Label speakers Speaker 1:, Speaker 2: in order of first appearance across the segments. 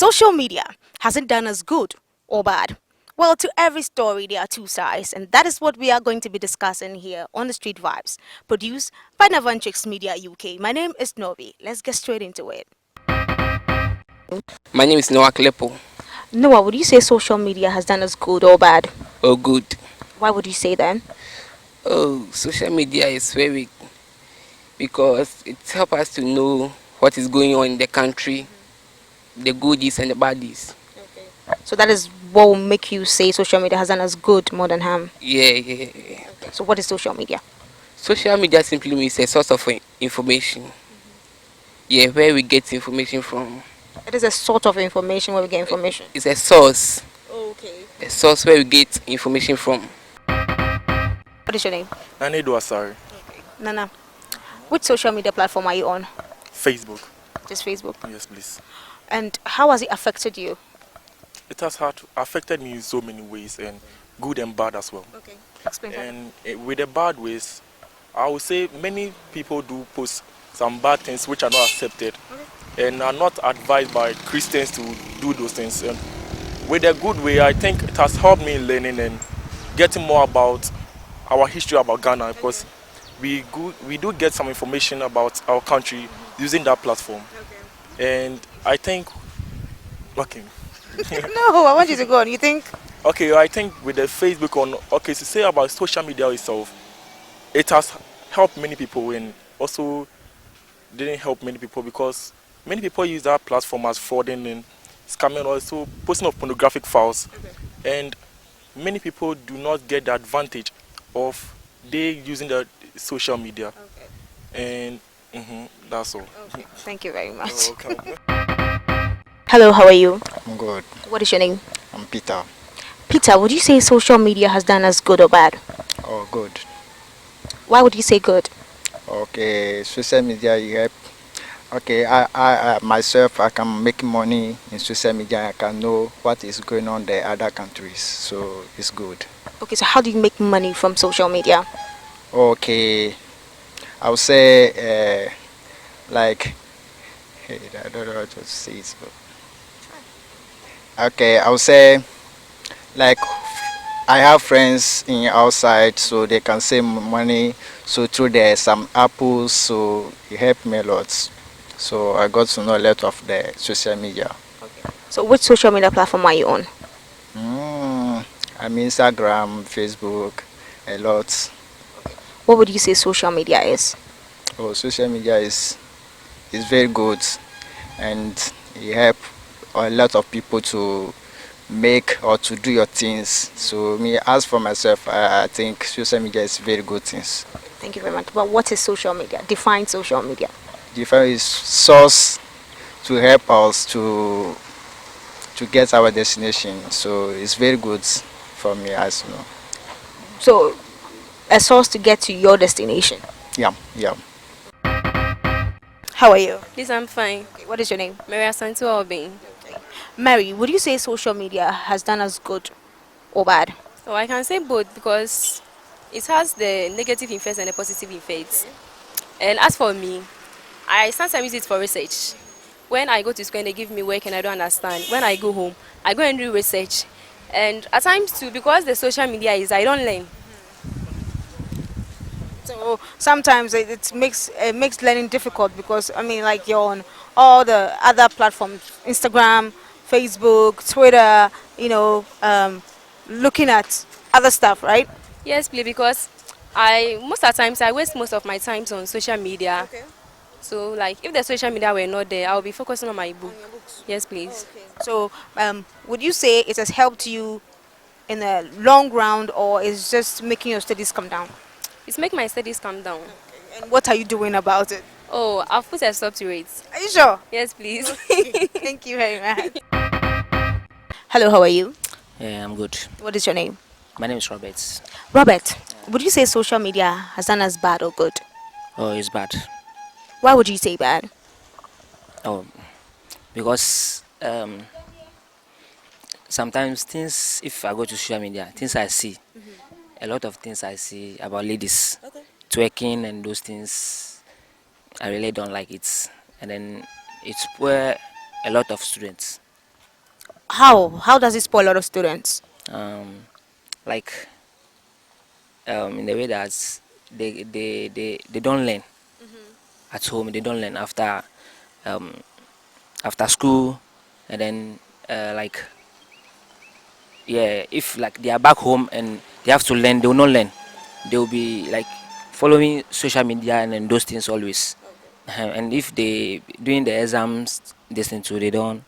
Speaker 1: Social media, has it done us good or bad? Well, to every story, there are two sides, and that is what we are going to be discussing here on the Street Vibes, produced by Navantrix Media UK. My name is Novi. Let's get straight into it.
Speaker 2: My name is Noah Klepo.
Speaker 1: Noah, would you say social media has done us good or bad?
Speaker 2: Oh, good.
Speaker 1: Why would you say that?
Speaker 2: Oh, social media is very because it helps us to know what is going on in the country, the goodies and the baddies.
Speaker 1: So that is what will make you say social media has done us good more than harm.
Speaker 2: Yeah.
Speaker 1: So what is social media?
Speaker 2: Social media simply means a source of information. Yeah, where we get information from.
Speaker 1: It is a sort of information where we get information.
Speaker 2: It's a source.
Speaker 1: Okay.
Speaker 2: A source where we get information from.
Speaker 1: What is your name?
Speaker 3: Nanedo Asari.
Speaker 1: Nana. Which social media platform are you on?
Speaker 3: Facebook.
Speaker 1: Just Facebook.
Speaker 3: Yes, please.
Speaker 1: And how has it affected you?
Speaker 3: It has affected me in so many ways, and good and bad as well.
Speaker 1: Okay. Explain.
Speaker 3: And with the bad ways, I would say many people do post some bad things which are not accepted and are not advised by Christians to do those things. And with the good way, I think it has helped me in learning and getting more about our history about Ghana, because we do get some information about our country using that platform. And I think, okay.
Speaker 1: No, I want you to go on. You think?
Speaker 3: Okay, I think with the Facebook to say about social media itself, it has helped many people and also didn't help many people, because many people use that platform as frauding and scamming, also posting of pornographic files. And many people do not get the advantage of they using the social media. And that's all.
Speaker 1: Okay. Thank you very much.
Speaker 3: You're welcome.
Speaker 1: Hello, how are you?
Speaker 4: I'm good.
Speaker 1: What is your name?
Speaker 4: I'm Peter.
Speaker 1: Peter, would you say social media has done us good or bad?
Speaker 4: Oh, good.
Speaker 1: Why would you say good?
Speaker 4: Okay, social media you help. Okay, I myself, I can make money in social media. I can know what is going on in the other countries, so it's good.
Speaker 1: Okay, so how do you make money from social media?
Speaker 4: Okay, I would say like, hey, I don't know how to say it. Okay, I would say like I have friends in outside, so they can save money. So through there some apples, so it helped me a lot. So I got to know a lot of the social media.
Speaker 1: So which social media platform are you on?
Speaker 4: I'm Instagram, Facebook, a lot.
Speaker 1: What would you say social media is?
Speaker 4: Oh, social media is very good, and it help a lot of people to make or to do your things. So me, as for myself, I think social media is very good things.
Speaker 1: Thank you very much. But what is social media? Define social media.
Speaker 4: Different is source to help us to get our destination. So it's very good for me, as you know.
Speaker 1: So a source to get to your destination.
Speaker 4: Yeah.
Speaker 1: How are you?
Speaker 5: Please, I'm fine.
Speaker 1: Okay, what is your name?
Speaker 5: Mary Asantu Albin.
Speaker 1: Mary, would you say social media has done us good or bad?
Speaker 5: So I can say both, because it has the negative effects and the positive effects. And as for me, I sometimes use it for research. When I go to school and they give me work and I don't understand, when I go home, I go and do research. And at times too, because the social media is, I don't learn.
Speaker 1: So sometimes it makes learning difficult, because I mean, like, you're on all the other platforms, Instagram, Facebook, Twitter, looking at other stuff, right?
Speaker 5: Yes, please, because most of the times I waste most of my time on social media.
Speaker 1: Okay.
Speaker 5: So like if the social media were not there, I'll be focusing on my book. Yes, please.
Speaker 1: Okay. So would you say it has helped you in the long run, or is just making your studies come down?
Speaker 5: It's make my studies calm down.
Speaker 1: And what are you doing about it?
Speaker 5: Oh, I've put a stop to it.
Speaker 1: Are you sure?
Speaker 5: Yes, please.
Speaker 1: Thank you very much. Hello, how are you?
Speaker 6: Yeah, I'm good.
Speaker 1: What is your name?
Speaker 6: My name is Robert.
Speaker 1: Robert, would you say social media has done us bad or good?
Speaker 6: Oh, it's bad.
Speaker 1: Why would you say bad?
Speaker 6: Oh, because sometimes things, if I go to social media, things I see, a lot of things I see about ladies twerking and those things, I really don't like it. And then it's where a lot of students.
Speaker 1: How does it spoil a lot of students?
Speaker 6: Um, like in the way that they don't learn at home. They don't learn um, after school, and then like yeah, if like they are back home and they have to learn, they will not learn. They will be like following social media and then those things always. And if they doing the exams, this thing too, they don't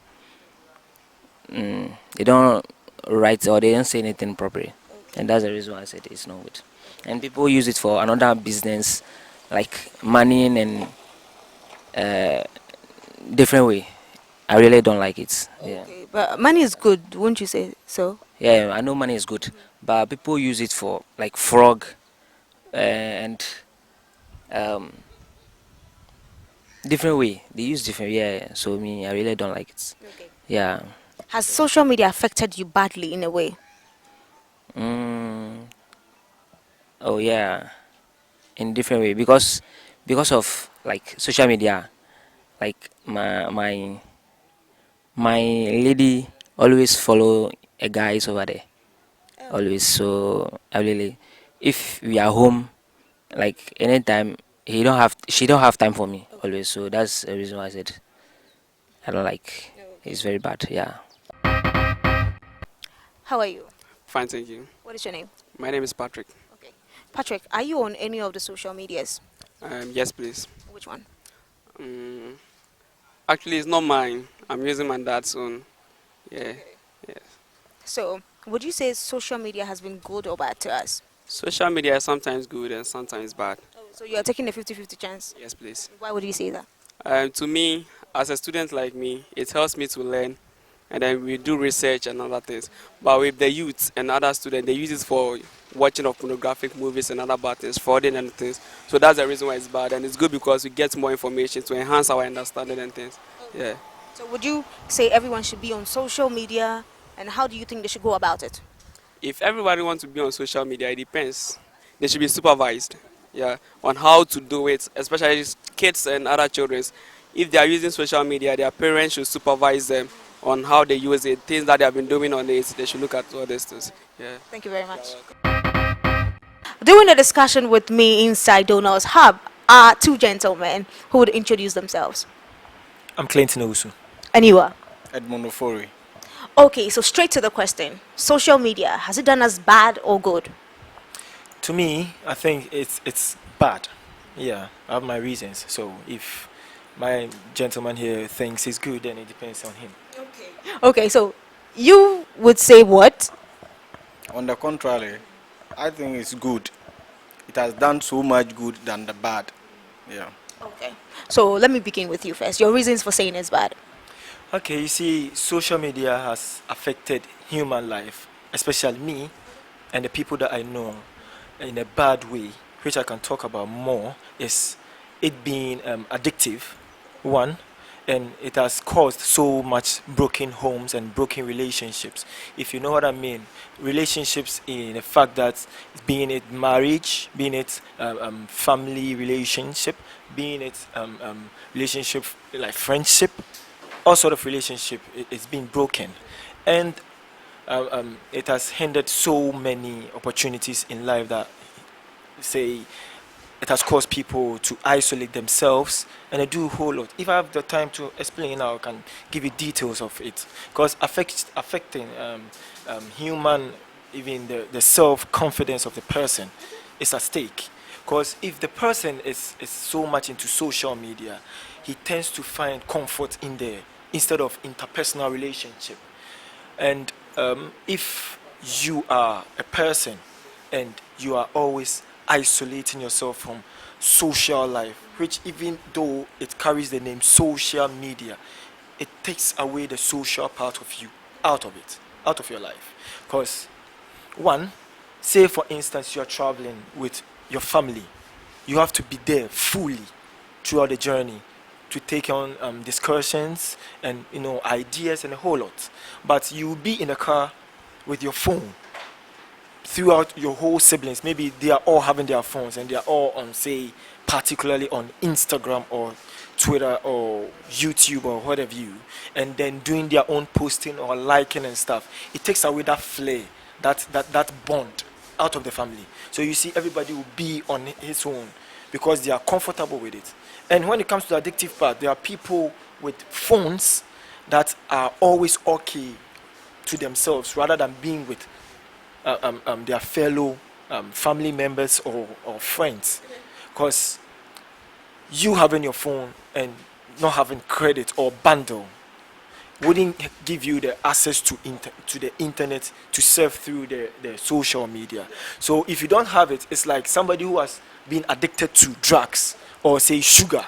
Speaker 6: write or they don't say anything properly, and that's the reason why I said it's not good. And people use it for another business, like money and uh, different way. I really don't like it. Yeah.
Speaker 1: Okay, but money is good, wouldn't you say so?
Speaker 6: Yeah, I know money is good, but people use it for like frog and um, different way. They use different. Yeah, so me, I really don't like it.
Speaker 1: Okay.
Speaker 6: Yeah.
Speaker 1: Has social media affected you badly in a way?
Speaker 6: Mm, oh yeah, in different way because of like social media. Like my lady always follow a guys over there. Always. So I really, if we are home, like anytime she don't have time for me always. So that's the reason why I said I don't like. It's very bad. Yeah.
Speaker 1: How are you?
Speaker 7: Fine, thank you.
Speaker 1: What is your name?
Speaker 7: My name is Patrick.
Speaker 1: Okay. Patrick, are you on any of the social medias?
Speaker 7: Yes, please.
Speaker 1: Which one?
Speaker 7: Um, Actually, it's not mine. I'm using my dad's own. Yeah. Yes.
Speaker 1: So, would you say social media has been good or bad to us?
Speaker 7: Social media is sometimes good and sometimes bad.
Speaker 1: So, you're taking a 50-50 chance.
Speaker 7: Yes, please.
Speaker 1: Why would you say that?
Speaker 7: To me, as a student like me, it helps me to learn, and then we do research and other things. But with the youth and other students, they use it for watching of pornographic movies and other bad things, frauding and things. So that's the reason why it's bad, and it's good because we get more information to enhance our understanding and things. Yeah.
Speaker 1: So, would you say everyone should be on social media, and how do you think they should go about it?
Speaker 7: If everybody wants to be on social media, it depends. They should be supervised, yeah, on how to do it, especially kids and other children. If they are using social media, their parents should supervise them on how they use it, things that they have been doing on it. They should look at all these things. Yeah.
Speaker 1: Thank you very much. During the discussion with me inside Donald's Hub are two gentlemen who would introduce themselves.
Speaker 8: I'm Clinton Owusu.
Speaker 1: And you are?
Speaker 4: Edmund Ofori.
Speaker 1: Okay, so straight to the question. Social media, has it done us bad or good?
Speaker 8: To me, I think it's bad. Yeah, I have my reasons. So if my gentleman here thinks it's good, then it depends on him.
Speaker 1: Okay, so you would say what?
Speaker 4: On the contrary, I think it's good. It has done so much good than the bad. Yeah.
Speaker 1: Okay. So let me begin with you first. Your reasons for saying it's bad.
Speaker 8: Okay, you see, social media has affected human life, especially me and the people that I know, in a bad way, which I can talk about more, is it being addictive, one, and it has caused so much broken homes and broken relationships. If you know what I mean, relationships in the fact that being it marriage, being it family relationship, being it relationship like friendship, all sort of relationship it's been broken, and it has hindered so many opportunities in life that say it has caused people to isolate themselves, and I do a whole lot. If I have the time to explain now, I can give you details of it, because affecting human, even the self-confidence of the person is at stake. Because if the person is so much into social media, he tends to find comfort in there instead of interpersonal relationship. And if you are a person and you are always isolating yourself from social life, which even though it carries the name social media, it takes away the social part of you out of it, out of your life. Because one, say for instance you are traveling with your family, you have to be there fully throughout the journey to take on discussions and ideas and a whole lot. But you will be in a car with your phone throughout your whole siblings, maybe they are all having their phones and they are all on, say, particularly on Instagram or Twitter or YouTube or whatever you, and then doing their own posting or liking and stuff. It takes away that flair, that bond out of the family. So you see, everybody will be on his own because they are comfortable with it. And when it comes to the addictive part, there are people with phones that are always okay to themselves rather than being with their fellow family members or friends. Because you having your phone and not having credit or bundle wouldn't give you the access to the internet to surf through the social media. So if you don't have it, it's like somebody who has been addicted to drugs or say sugar.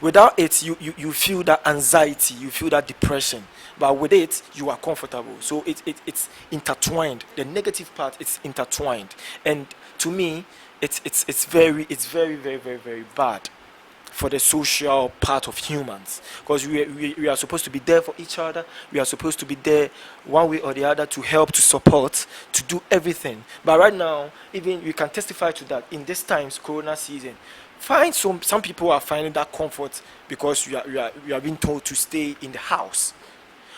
Speaker 8: Without it, you feel that anxiety, you feel that depression. But with it, you are comfortable. So it's intertwined. The negative part is intertwined. And to me, it's very, very bad for the social part of humans, because we are supposed to be there for each other. We are supposed to be there one way or the other to help, to support, to do everything. But right now, even we can testify to that in this times, Corona season. Some people are finding that comfort because we are being told to stay in the house.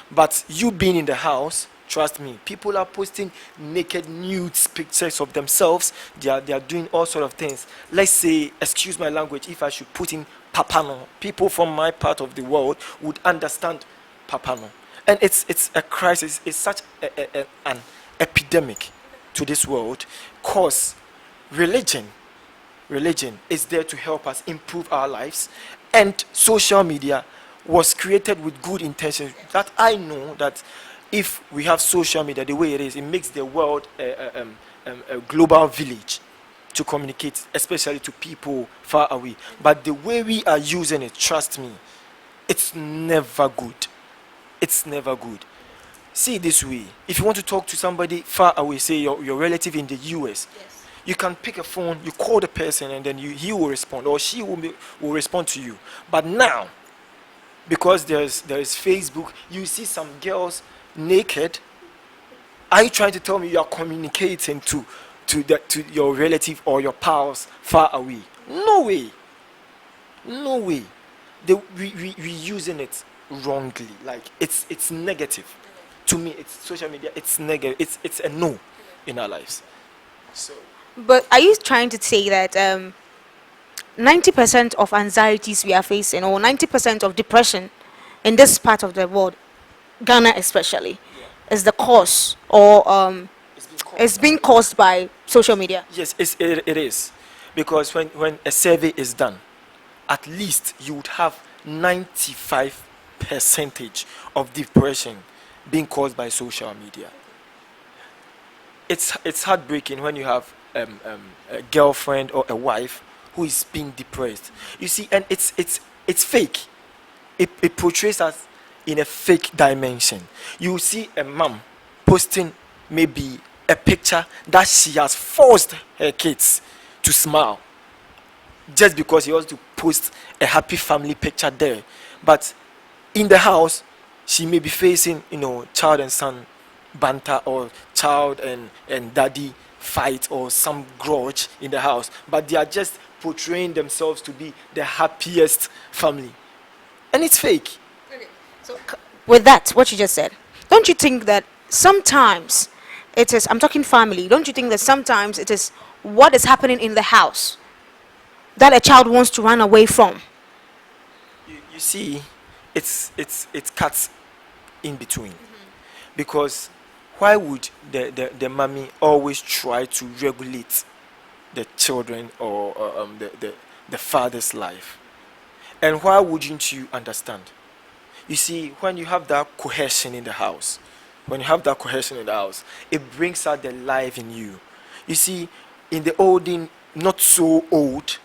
Speaker 8: But you being in the house, trust me, people are posting naked nudes pictures of themselves. They are doing all sort of things. Let's say, excuse my language, if I should put in papano, people from my part of the world would understand papano. And it's a crisis. It's such an epidemic to this world, because religion is there to help us improve our lives, and social media was created with good intentions. That I know that if we have social media the way it is, it makes the world a global village to communicate, especially to people far away. But the way we are using it, trust me, it's never good. It's never good. See it this way: if you want to talk to somebody far away, say your relative in the US, yes, you can pick a phone, you call the person, and then he will respond, or she will respond to you. But now, because there is Facebook, you see some girls naked. Are you trying to tell me you are communicating to your relative or your pals far away? No way. No way. We using it wrongly. Like it's negative. To me, it's social media. It's negative. It's a no in our lives. So.
Speaker 1: But are you trying to say that 90% of anxieties we are facing, or 90% of depression in this part of the world, Ghana especially, is the cause, or it's being caused by social media?
Speaker 8: Yes, it is. Because when a survey is done, at least you would have 95% of depression being caused by social media. It's heartbreaking when you have a girlfriend or a wife who is being depressed. You see, and it's fake. It portrays us in a fake dimension. You see a mom posting maybe a picture that she has forced her kids to smile just because he wants to post a happy family picture there. But in the house, she may be facing, child and son banter, or child and daddy fight, or some grudge in the house. But they are just portraying themselves to be the happiest family. And it's fake.
Speaker 1: Okay. So with that, what you just said, don't you think that sometimes it is, I'm talking family, don't you think that sometimes it is what is happening in the house that a child wants to run away from?
Speaker 8: You see, it's cuts in between. Because why would the mommy always try to regulate the children or the father's life? And why wouldn't you understand? You see, when you have that cohesion in the house, it brings out the life in you. You see, in the olden, not so old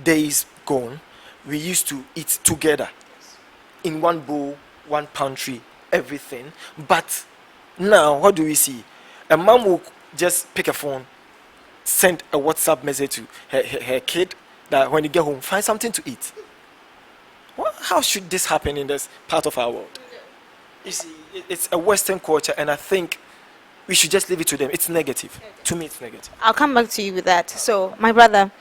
Speaker 8: days gone, we used to eat together in one bowl, one pantry, everything. But now, what do we see? A mom will just pick a phone, send a WhatsApp message to her kid that when you get home, find something to eat. How should this happen in this part of our world? You see, it's a Western culture, and I think we should just leave it to them. It's negative. To me, it's negative.
Speaker 1: I'll come back to you with that. So, my brother,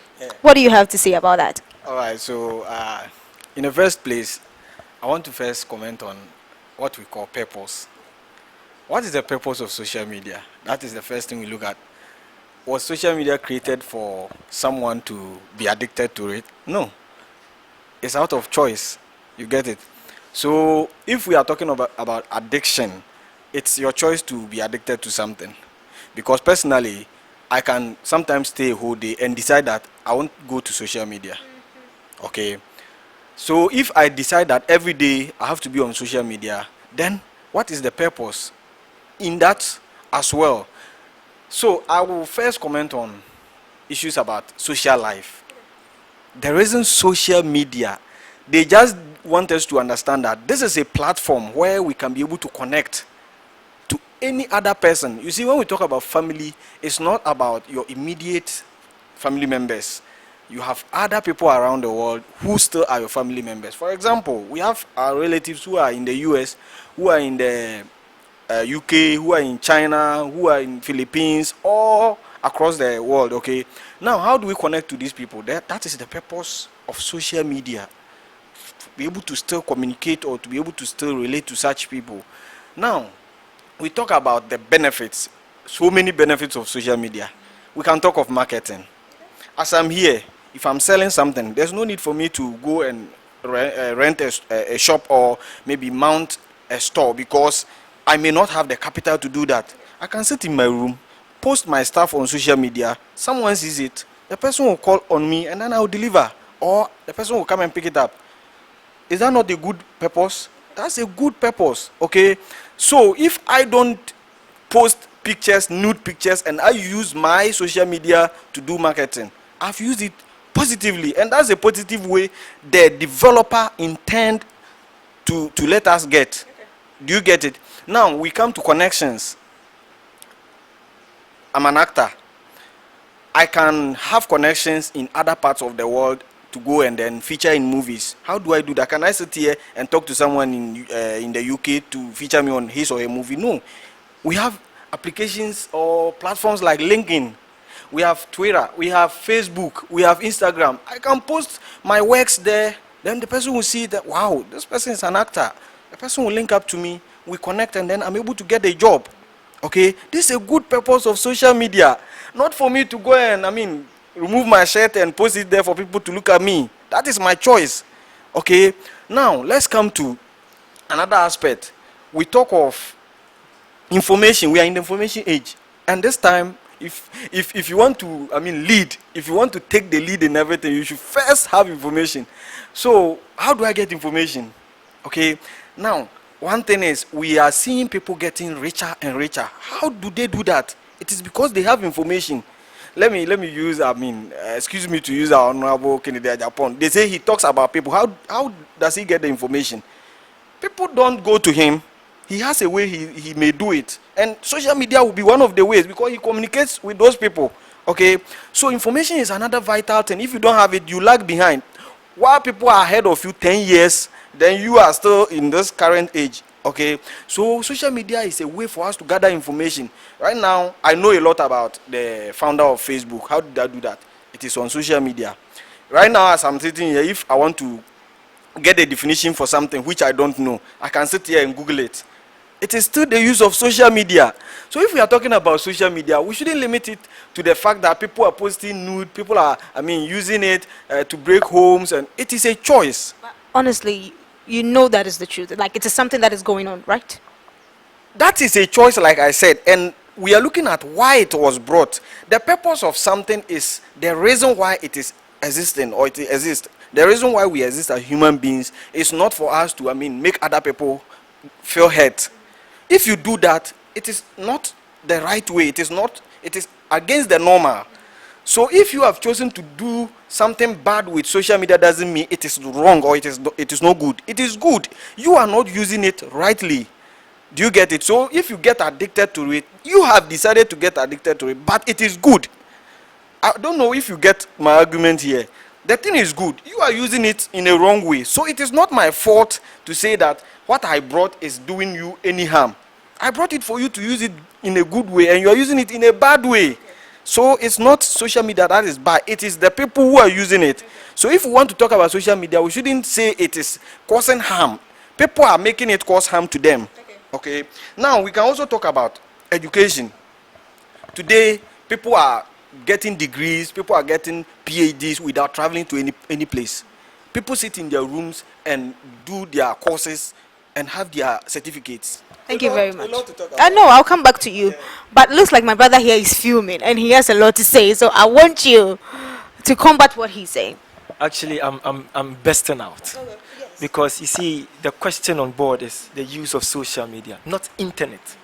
Speaker 1: what do you have to say about that?
Speaker 4: All right, so in the first place, I want to first comment on what we call purpose. What is the purpose of social media? That is the first thing we look at. Was social media created for someone to be addicted to it? No. It's out of choice. You get it? So if we are talking about addiction, it's your choice to be addicted to something. Because personally, I can sometimes stay a whole day and decide that I won't go to social media. Okay? So if I decide that every day I have to be on social media, then what is the purpose in that as well? So I will first comment on issues about social life. The reason social media, they just want us to understand that this is a platform where we can be able to connect to any other person. You see, when we talk about family, it's not about your immediate family members. You have other people around the world who still are your family members. For example, we have our relatives who are in the US, who are in the UK, who are in China, who are in Philippines, all across the world. Okay. Now, how do we connect to these people? That is the purpose of social media. To be able to still communicate or to be able to still relate to such people. Now, we talk about the benefits. So many benefits of social media. We can talk of marketing. As I'm here, if I'm selling something, there's no need for me to go and rent a shop or maybe mount a store, because I may not have the capital to do that. I can sit in my room, post my stuff on social media, someone sees it, the person will call on me and then I will deliver, or the person will come and pick it up. Is that not a good purpose? That's a good purpose, okay? So if I don't post pictures, nude pictures, and I use my social media to do marketing, I've used it positively, and that's a positive way the developer intend to let us get. Do you get it? Now we come to connections. I'm an actor. I can have connections in other parts of the world to go and then feature in movies. How do I do that? Can I sit here and talk to someone in the UK to feature me on his or her movie? No. We have applications or platforms like LinkedIn. We have Twitter. We have Facebook. We have Instagram. I can post my works there. Then the person will see that, wow, this person is an actor. The person will link up to me. We connect, and then I'm able to get a job. Okay? This is a good purpose of social media. Not for me to go and, remove my shirt and post it there for people to look at me. That is my choice. Okay? Now, let's come to another aspect. We talk of information. We are in the information age. And this time, if you want to, lead, if you want to take the lead in everything, you should first have information. So, how do I get information? Okay? Now, one thing is, we are seeing people getting richer and richer. How do they do that? It is because they have information. Let me use, excuse me to use our honorable Kennedy Japan. They say he talks about people. How does he get the information? People don't go to him. He has a way he may do it. And social media will be one of the ways, because he communicates with those people. Okay? So information is another vital thing. If you don't have it, you lag behind. While people are ahead of you 10 years, then you are still in this current age. Okay? So social media is a way for us to gather information. Right now, I know a lot about the founder of Facebook. How did I do that? It is on social media. Right now, as I'm sitting here, if I want to get a definition for something which I don't know, I can sit here and Google it. It is still the use of social media. So if we are talking about social media, we shouldn't limit it to the fact that people are posting nude, people are, using it to break homes, and it is a choice.
Speaker 1: Honestly, you know that is the truth. Like, it is something that is going on, right?
Speaker 4: That is a choice, like I said, and we are looking at why it was brought. The purpose of something is the reason why it is existing, or it exists. The reason why we exist as human beings is not for us to, make other people feel hurt. If you do that, it is not the right way. It is against the normal. So if you have chosen to do something bad with social media, doesn't mean it is wrong or it is not good. It is good. You are not using it rightly. Do you get it? So if you get addicted to it, you have decided to get addicted to it, but it is good. I don't know if you get my argument here. The thing is good. You are using it in a wrong way. So it is not my fault to say that what I brought is doing you any harm.
Speaker 8: I brought it for you to use it in a good way, and you are using it in a bad way. So it's not social media that is bad. It is the people who are using it. So if we want to talk about social media, we shouldn't say it is causing harm. People are making it cause harm to them. Okay. Now we can also talk about education. Today, people are getting degrees, people are getting PhDs without traveling to any place. People sit in their rooms and do their courses and have their certificates.
Speaker 1: Thank you very much.
Speaker 8: A lot to talk
Speaker 1: I
Speaker 8: about.
Speaker 1: know, I'll come back to you. But looks like my brother here is fuming and he has a lot to say. So I want you to combat what he's saying.
Speaker 8: Actually, I'm bursting out. Because you see, the question on board is the use of social media, not internet.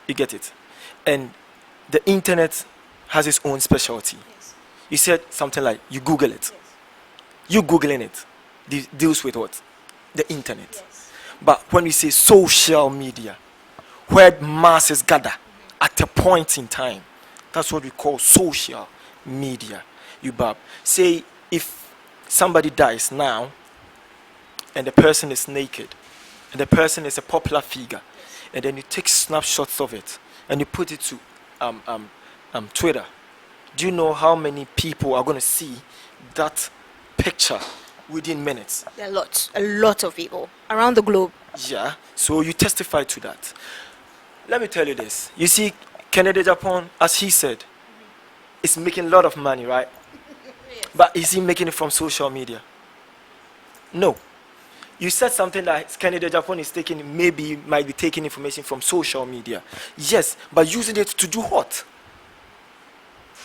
Speaker 8: You get it? And the internet has its own specialty. You said something like you Google it. You Googling it deals with what? The internet. But when we say social media, where masses gather at a point in time, that's what we call social media. You bab. Say if somebody dies now and the person is naked and the person is a popular figure, and then you take snapshots of it and you put it to Twitter, do you know how many people are going to see that picture within minutes?
Speaker 1: There are a lot of people around the globe.
Speaker 8: Yeah, so you testify to that. Let me tell you this. You see, Kennedy Japan, as he said, is making a lot of money, right? But is he making it from social media? No. You said something that Kennedy Japan is taking, maybe might be taking information from social media. Yes, but using it to do what?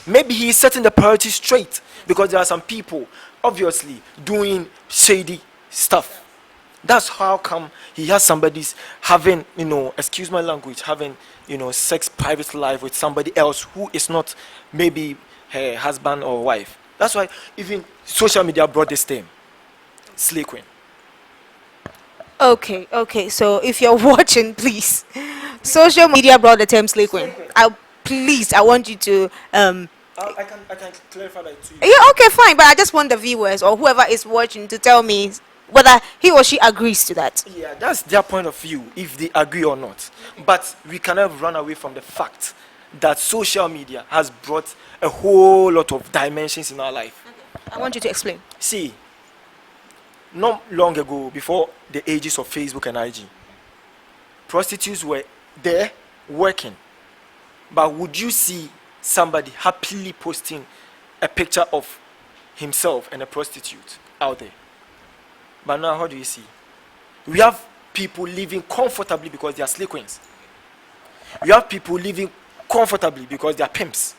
Speaker 8: Maybe he is setting the priorities straight, because there are some people obviously doing shady stuff. That's how come he has somebody's having, excuse my language, having, sex private life with somebody else who is not maybe her husband or wife. That's why even social media brought this term, slay queen.
Speaker 1: Okay. So if you're watching, please. Social media brought the term slay queen. I want you to
Speaker 8: I can clarify that to you.
Speaker 1: yeah, okay, fine. But I just want the viewers or whoever is watching to tell me whether he or she agrees to that.
Speaker 8: Yeah, that's their point of view, if they agree or not. But we cannot run away from the fact that social media has brought a whole lot of dimensions in our life.
Speaker 1: I want you to explain.
Speaker 8: See, not long ago, before the ages of Facebook and IG, prostitutes were there working. But would you see somebody happily posting a picture of himself and a prostitute out there? But now, how do you see? We have people living comfortably because they are slay queens. We have people living comfortably because they are pimps.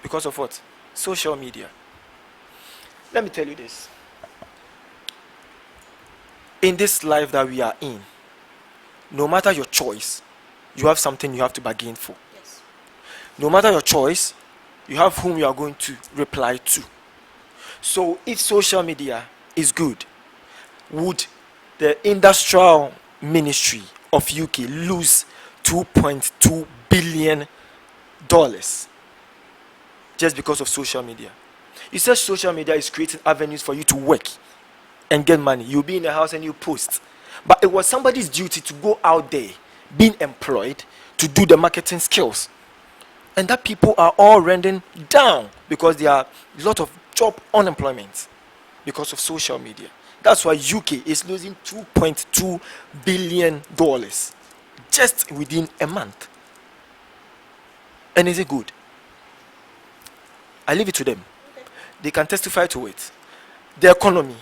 Speaker 8: Because of what? Social media. Let me tell you this. In this life that we are in, no matter your choice, you have something you have to bargain for.
Speaker 1: Yes.
Speaker 8: No matter your choice, you have whom you are going to reply to. So if social media is good, would the industrial ministry of UK lose $2.2 billion just because of social media? You said social media is creating avenues for you to work and get money. You'll be in the house and you post. But it was somebody's duty to go out there, being employed, to do the marketing skills. And that people are all rending down because there are a lot of job unemployment because of social media. That's why UK is losing $2.2 billion just within a month. And is it good? I leave it to them. They can testify to it. The economy.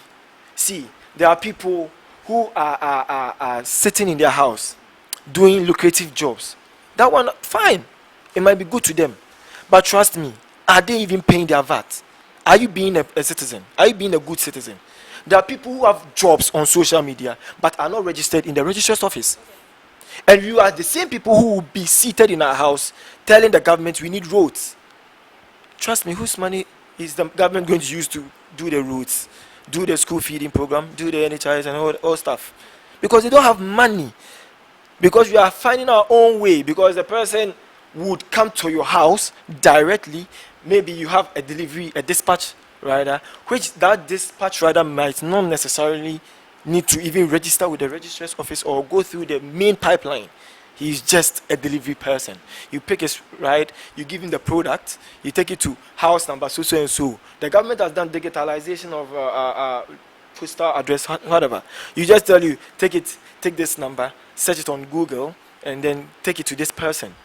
Speaker 8: See, there are people who are sitting in their house doing lucrative jobs. That one, fine. It might be good to them. But trust me, are they even paying their VAT? Are you being a citizen? Are you being a good citizen? There are people who have jobs on social media but are not registered in the registrar's office. And you are the same people who will be seated in our house telling the government we need roads. Trust me, whose money is the government going to use to do the roads, do the school feeding program, do the NHIS and all stuff? Because they don't have money. Because we are finding our own way. Because the person would come to your house directly. Maybe you have a dispatch rider, which that dispatch rider might not necessarily need to even register with the registrar's office or go through the main pipeline. He's just a delivery person. You pick his right, you give him the product, you take it to house number so and so. The government has done digitalization of postal address, whatever. You just tell you, take this number, search it on Google, and then take it to this person.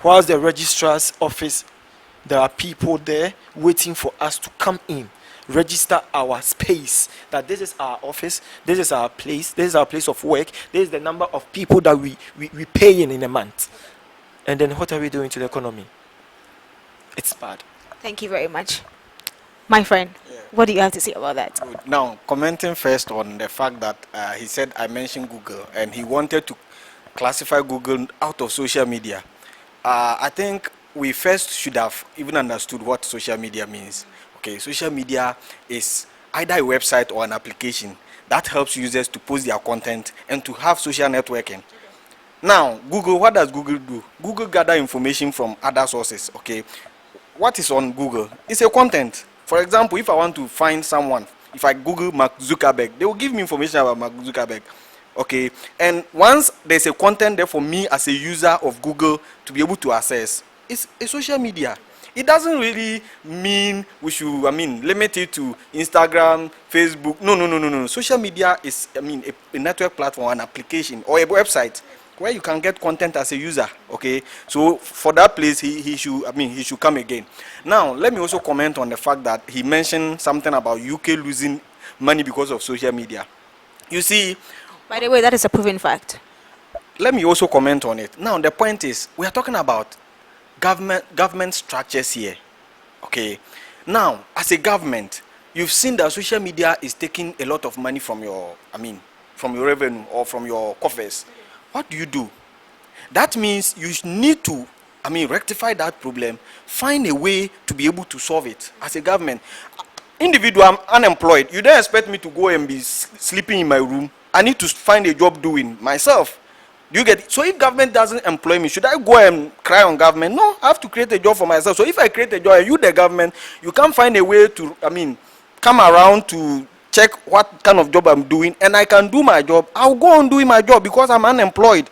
Speaker 8: Whilst the registrar's office, there are people there waiting for us to come in, register our space, that this is our office, this is our place of work, this is the number of people that we pay in a month. And then what are we doing to the economy? It's bad.
Speaker 1: Thank you very much. My friend, what do you have to say about that?
Speaker 4: Good. Now, commenting first on the fact that he said I mentioned Google and he wanted to classify Google out of social media. I think we first should have even understood what social media means. Okay, social media is either a website or an application that helps users to post their content and to have social networking. Now, Google, what does Google do? Google gather information from other sources. Okay, what is on Google? It's a content. For example, if I want to find someone, if I Google Mark Zuckerberg, they will give me information about Mark Zuckerberg. Okay, and once there's a content there for me as a user of Google to be able to access, it's a social media. It doesn't really mean we should, limit it to Instagram, Facebook. No. Social media is, a network platform, an application, or a website where you can get content as a user. Okay, so for that place, he should come again. Now, let me also comment on the fact that he mentioned something about UK losing money because of social media. You see,
Speaker 1: by the way, that is a proven fact.
Speaker 4: Let me also comment on it. Now, the point is, we are talking about government structures here. Okay, now as a government, you've seen that social media is taking a lot of money from your revenue or from your coffers. What do? That means you need to rectify that problem, find a way to be able to solve it as a government. Individual, I'm unemployed. You don't expect me to go and be sleeping in my room. I need to find a job doing myself. Do you get it? So if government doesn't employ me, should I go and cry on government? No, I have to create a job for myself. So if I create a job, you the government, you can't find a way to, come around to check what kind of job I'm doing, and I can do my job. I'll go on doing my job because I'm unemployed.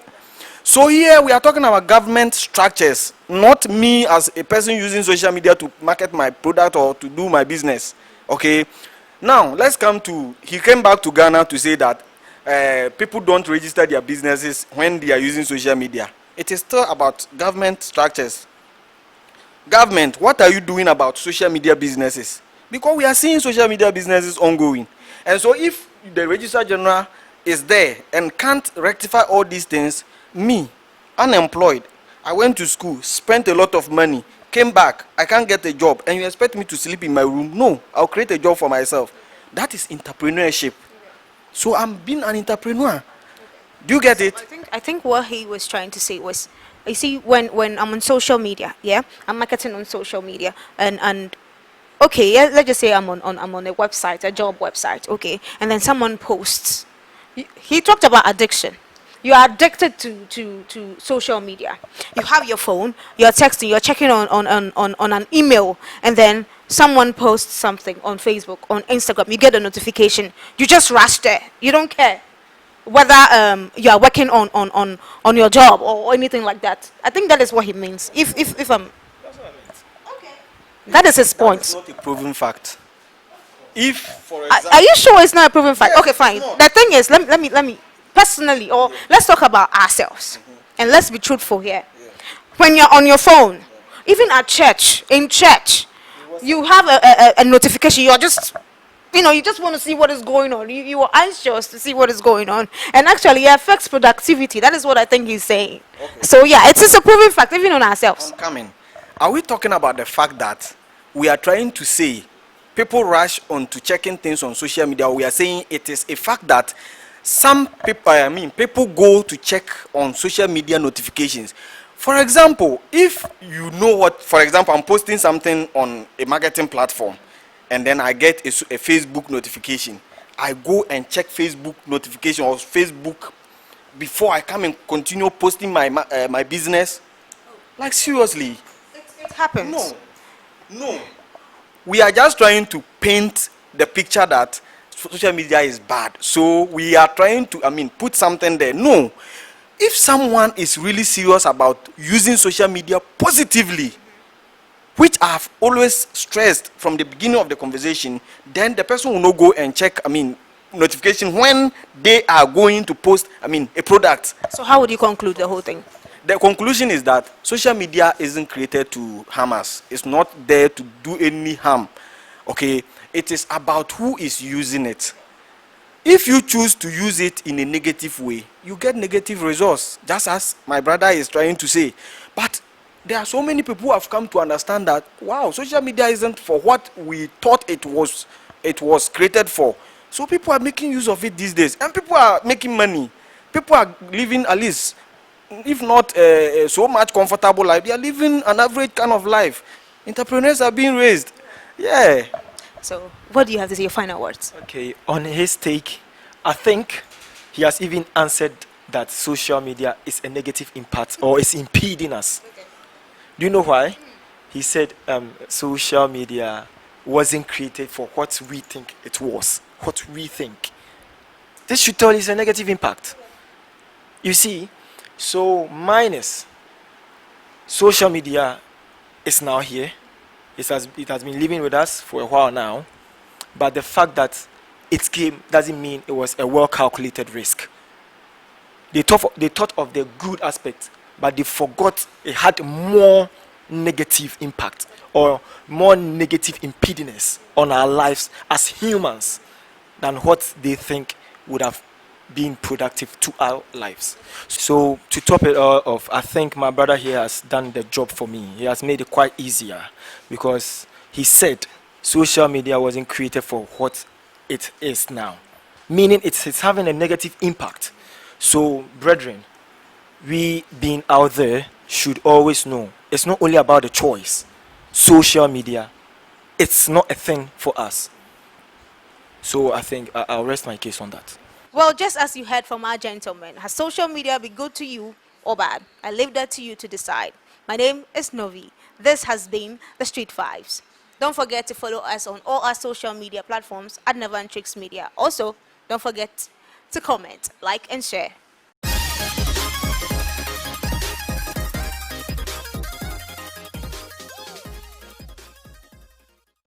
Speaker 4: So here we are talking about government structures, not me as a person using social media to market my product or to do my business. Okay. Now let's come to, he came back to Ghana to say that people don't register their businesses when they are using social media. It is still about government structures. Government, what are you doing about social media businesses? Because we are seeing social media businesses ongoing. And so if the Registrar General is there and can't rectify all these things, me, unemployed, I went to school, spent a lot of money, came back, I can't get a job, and you expect me to sleep in my room? No, I'll create a job for myself. That is entrepreneurship. So I'm being an entrepreneur. Do you get it?
Speaker 1: I think what he was trying to say was, you see, when I'm on social media, yeah, I'm marketing on social media, and okay, yeah, let's just say I'm on a website, a job website, okay, and then someone posts. He talked about addiction. You are addicted to social media. You have your phone, you're texting, you're checking on an email, and then someone posts something on Facebook, on Instagram, you get a notification. You just rush there. You don't care whether you are working on your job or anything like that. I think that is what he means. If I'm,
Speaker 8: That's what I meant.
Speaker 1: okay, that is his point.
Speaker 4: It's not a proven fact. If, for
Speaker 1: Are
Speaker 4: example,
Speaker 1: you sure it's not a proven fact?
Speaker 4: Yes,
Speaker 1: Okay, fine.
Speaker 4: no.
Speaker 1: The thing is, let me personally, or let's talk about ourselves, and let's be truthful here. When you're on your phone, even at church, in church, you have a notification. You're just, you just want to see what is going on. You are anxious to see what is going on, and actually, it affects productivity. That is what I think he's saying.
Speaker 4: Okay.
Speaker 1: So yeah, it is a proven fact, even on ourselves.
Speaker 4: I'm coming. Are we talking about the fact that we are trying to say people rush on to checking things on social media? We are saying it is a fact that some people, people go to check on social media notifications. For example, if you know what, for example, I'm posting something on a marketing platform, and then I get a Facebook notification. I go and check Facebook notification or Facebook before I come and continue posting my business. Like seriously.
Speaker 1: It happens.
Speaker 4: No. We are just trying to paint the picture that
Speaker 9: social media is bad. So we are trying to, put something there. No. If someone is really serious about using social media positively, which I have always stressed from the beginning of the conversation, then the person will not go and check, notification when they are going to post, a product.
Speaker 1: So how would you conclude the whole thing?
Speaker 9: The conclusion is that social media isn't created to harm us. It's not there to do any harm. Okay? It is about who is using it. If you choose to use it in a negative way, you get negative results, just as my brother is trying to say. But there are so many people who have come to understand that, wow, social media isn't for what we thought it was created for. So people are making use of it these days, and people are making money. People are living, at least, if not so much comfortable life, they are living an average kind of life. Entrepreneurs are being raised. Yeah.
Speaker 1: So what do you have to say, your final words?
Speaker 8: Okay, on his take, I think he has even answered that social media is a negative impact or is impeding us. Okay. Do you know why? He said social media wasn't created for what we think it was. What we think. This should tell us a negative impact. You see, so minus social media is now here. It has been living with us for a while now. But the fact that it came doesn't mean it was a well-calculated risk. They thought of the good aspect, but they forgot it had more negative impact or more negative impedance on our lives as humans than what they think would have been productive to our lives. So to top it all off, I think my brother here has done the job for me. He has made it quite easier because he said social media wasn't created for what it is now, meaning it's having a negative impact. So brethren, we being out there should always know it's not only about the choice. Social media, it's not a thing for us. So I think I'll rest my case on that.
Speaker 1: Well, just as you heard from our gentleman, has social media been good to you or bad? I leave that to you to decide. My name is Novi. This has been the Street Vibes. Don't forget to follow us on all our social media platforms at Never Tricks Media. Also, don't forget to comment, like, and share.